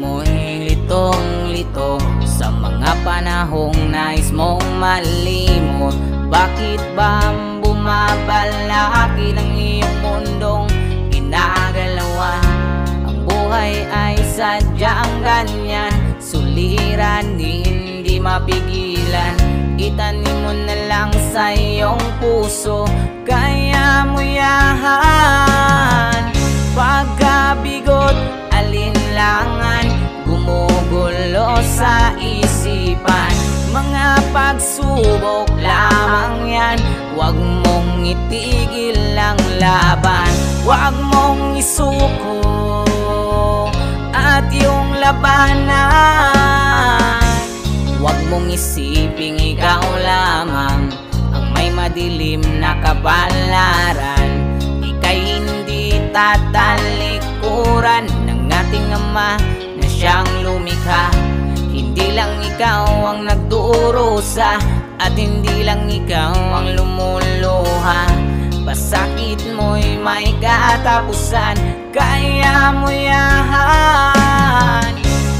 mo'y litong-lito sa mga panahong nais mong malimot. Bakit ba bumabalaki ng iyong mundong ginagalawan? Ang buhay ay sadyang ganyan, suliran hindi mapigilan. Itanim mo na lang sa iyong puso, kaya mo yahan. Pagkabigot, alinlangan, gumugulo sa isipan. Mga pagsubok lamang yan, huwag mong itigil ang laban. Huwag mong isuko at yung labanan. Huwag mong isiping ikaw lamang ang may madilim na kabalaran. Ika'y hindi tatalikuran ng ating Ama na siyang lumikha. Hindi lang ikaw ang nagdurusa at hindi lang ikaw ang lumuluha. Pasakit mo'y may katapusan, kaya mo yahan.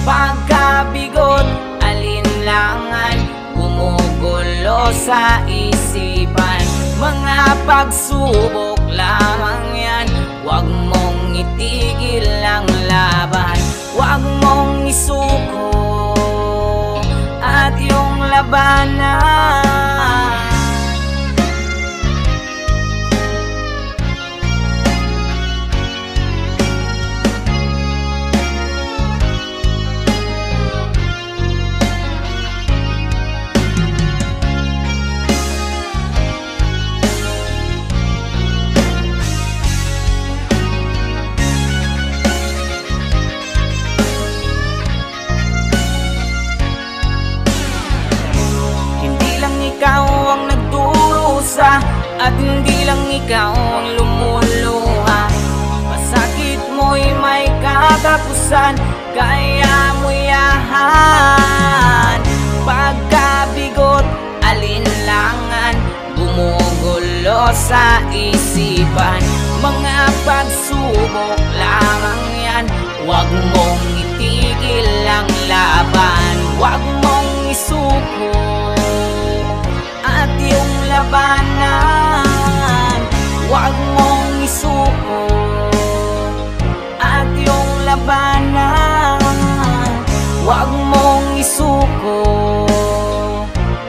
Pagkabigot, alinlangan, gumugulo sa isipan. Mga pagsubok lamang yan, huwag mong itigil ang laban. Huwag mong isuko at yung labanan. Ikaw ang nagdurusa at hindi lang ikaw ang lumuluha. Pasakit mo'y may katapusan, kaya mo yahan. Pagkabigot, alinlangan, gumugulo sa isipan. Mga pagsubok lamang yan, huwag mong itigil ang laban. Huwag mong isuko at yung labanan. Huwag mong isuko at yung labanan. Huwag mong isuko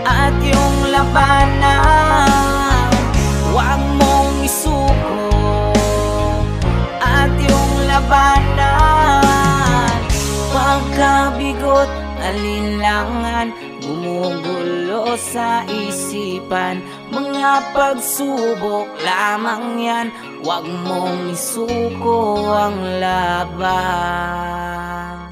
at yung labanan. Huwag mong isuko at yung labanan. Pagkabigot, alinlangan, gumugulo sa isipan. Mga pagsubok lamang yan, huwag mong isuko ang laban.